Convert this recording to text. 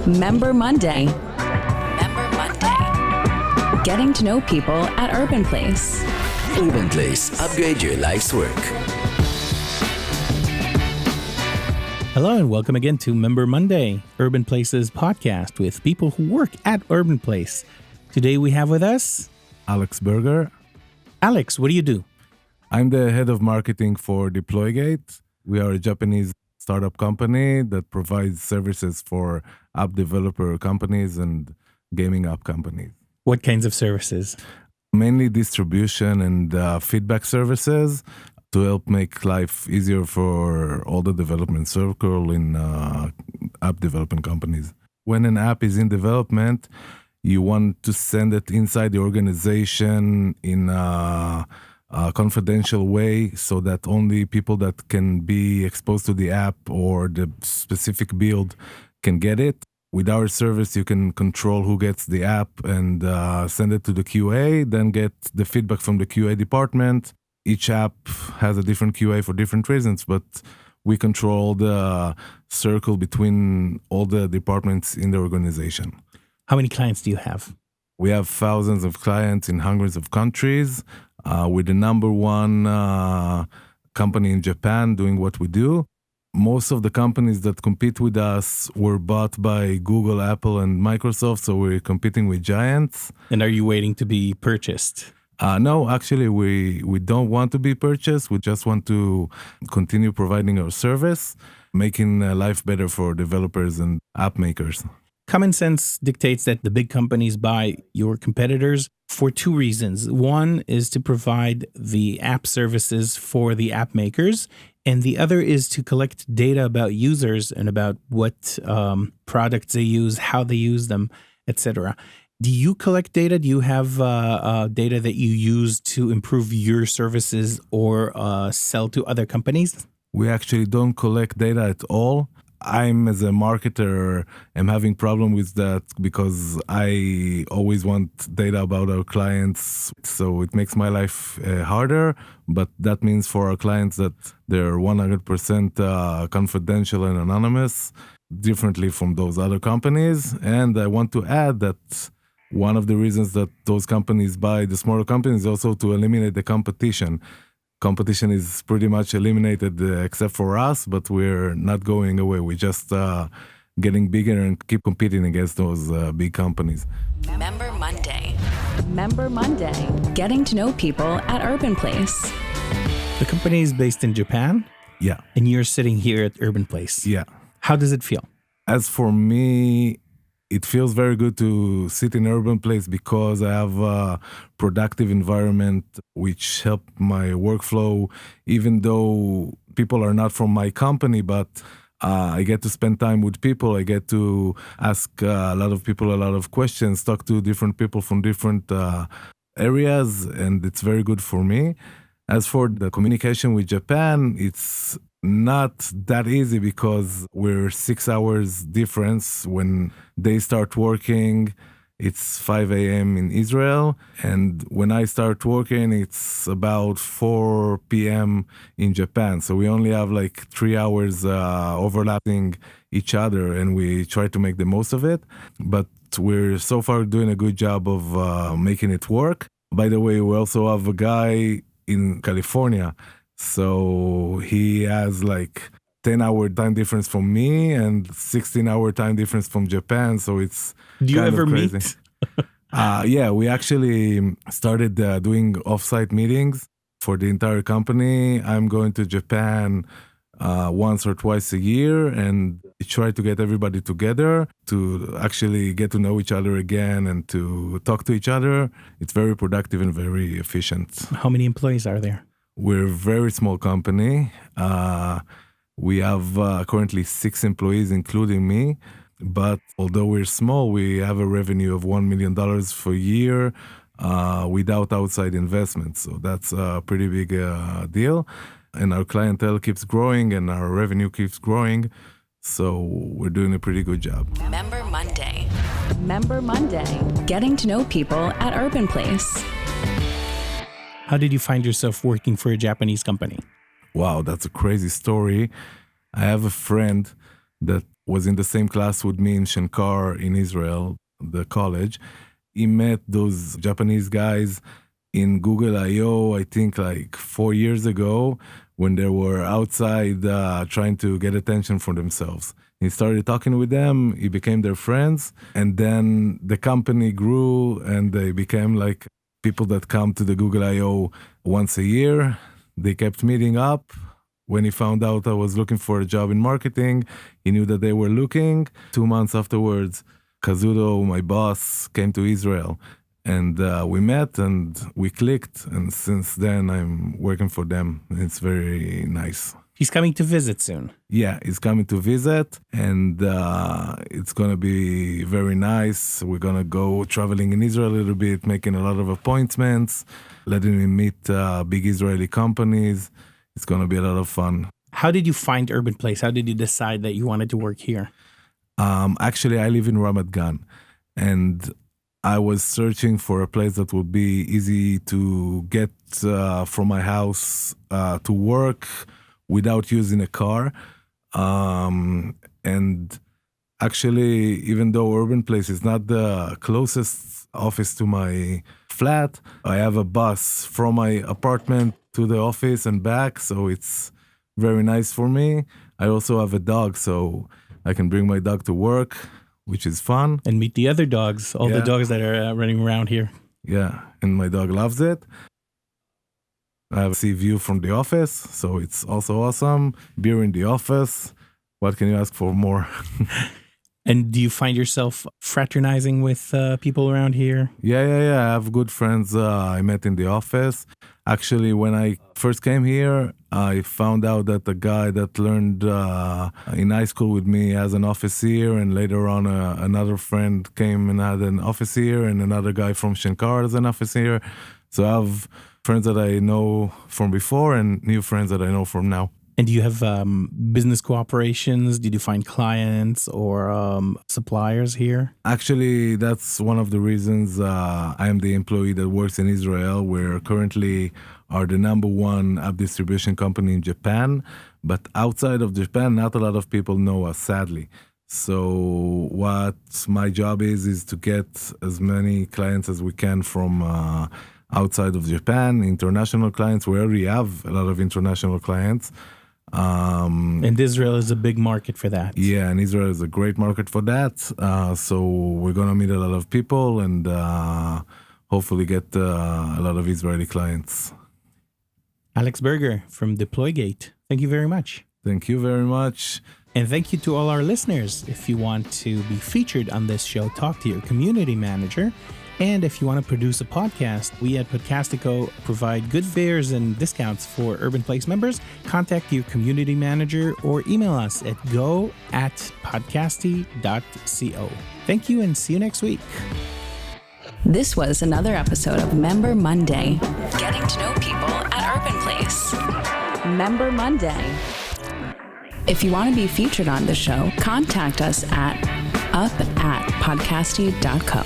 Member Monday. Member Monday. Getting to know people at Urban Place. Urban Place. Upgrade your life's work. Hello and welcome again to Member Monday, Urban Place's podcast with people who work at Urban Place. Today we have with us Alex Berger. Alex, what do you do? I'm the head of marketing for Deploygate. We are a Japanese startup company that provides services for app developer companies and gaming app companies. What kinds of services? Mainly distribution and feedback services to help make life easier for all the development circle in app development companies. When an app is in development, you want to send it inside the organization in a confidential way so that only people that can be exposed to the app or the specific build can get it. With our service, you can control who gets the app and send it to the QA, then get the feedback from the QA department. Each app has a different QA for different reasons, but we control the circle between all the departments in the organization. How many clients do you have? We have thousands of clients in hundreds of countries. We're the number one company in Japan doing what we do. Most of the companies that compete with us were bought by Google, Apple, and Microsoft, so we're competing with giants. And are you waiting to be purchased? No, actually, we don't want to be purchased. We just want to continue providing our service, making life better for developers and app makers. Common sense dictates that the big companies buy your competitors for two reasons. One is to provide the app services for the app makers, and the other is to collect data about users and about what products they use, how they use them, etc. Do you collect data? Do you have data that you use to improve your services or sell to other companies? We actually don't collect data at all. I'm, as a marketer, am having problem with that because I always want data about our clients. So it makes my life harder. But that means for our clients that they're 100% confidential and anonymous, differently from those other companies. And I want to add that one of the reasons that those companies buy the smaller companies is also to eliminate the competition. Competition is pretty much eliminated except for us, but we're not going away. We're just getting bigger and keep competing against those big companies. Member Monday. Member Monday. Getting to know people at Urban Place. The company is based in Japan. Yeah. And you're sitting here at Urban Place. Yeah. How does it feel? As for me, it feels very good to sit in Urban Place because I have a productive environment which help my workflow, even though people are not from my company, but I get to spend time with people. I get to ask a lot of people a lot of questions, talk to different people from different areas, and it's very good for me. As for the communication with Japan, it's not that easy because we're 6 hours difference. When they start working, it's 5 a.m. in Israel. And when I start working, it's about 4 p.m. in Japan. So we only have like 3 hours overlapping each other, and we try to make the most of it. But we're so far doing a good job of making it work. By the way, we also have a guy in California. So he has like 10-hour time difference from me and 16-hour time difference from Japan. So it's Do you kind ever of crazy. meet? Yeah, we actually started doing offsite meetings for the entire company. I'm going to Japan once or twice a year and try to get everybody together to actually get to know each other again and to talk to each other. It's very productive and very efficient. How many employees are there? We're a very small company. We have currently 6 employees, including me. But although we're small, we have a revenue of $1 million for a year without outside investment. So that's a pretty big deal. And our clientele keeps growing and our revenue keeps growing. So we're doing a pretty good job. Member Monday. Member Monday. Getting to know people at Urban Place. How did you find yourself working for a Japanese company? Wow, that's a crazy story. I have a friend that was in the same class with me in Shankar in Israel, the college. He met those Japanese guys in Google I/O, I think like 4 years ago, when they were outside trying to get attention for themselves. He started talking with them, he became their friends, and then the company grew and they became like people that come to the Google I/O once a year. They kept meeting up. When he found out I was looking for a job in marketing, he knew that they were looking. 2 months afterwards, Kazuto, my boss, came to Israel. And we met and we clicked. And since then, I'm working for them. It's very nice. He's coming to visit soon. Yeah, he's coming to visit. And it's going to be very nice. We're going to go traveling in Israel a little bit, making a lot of appointments, letting him meet big Israeli companies. It's going to be a lot of fun. How did you find Urban Place? How did you decide that you wanted to work here? Actually, I live in Ramat Gan. And I was searching for a place that would be easy to get from my house to work without using a car. And actually, even though Urban Place is not the closest office to my flat, I have a bus from my apartment to the office and back, so it's very nice for me. I also have a dog, so I can bring my dog to work, which is fun. And meet the other dogs, all the dogs that are running around here. Yeah, and my dog loves it. I have a sea view from the office, so it's also awesome. Beer in the office. What can you ask for more? And do you find yourself fraternizing with people around here? Yeah. I have good friends I met in the office. Actually, when I first came here, I found out that the guy that learned in high school with me has an office here, and later on another friend came and had an office here, and another guy from Shankar has an office here. So I have friends that I know from before and new friends that I know from now. And do you have business cooperations? Did you find clients or suppliers here? Actually, that's one of the reasons I am the employee that works in Israel. We're currently are the number one app distribution company in Japan. But outside of Japan, not a lot of people know us, sadly. So what my job is to get as many clients as we can from outside of Japan, international clients. We already have a lot of international clients. And Israel is a big market for that. Yeah, and Israel is a great market for that. So we're going to meet a lot of people and hopefully get a lot of Israeli clients. Alex Berger from DeployGate. Thank you very much. Thank you very much. And thank you to all our listeners. If you want to be featured on this show, talk to your community manager. And if you want to produce a podcast, we at Podcastico provide good fares and discounts for Urban Place members. Contact your community manager or email us at go@podcasty.co. Thank you and see you next week. This was another episode of Member Monday, getting to know people at Urban Place. Member Monday. If you want to be featured on the show, contact us at up@podcasty.co.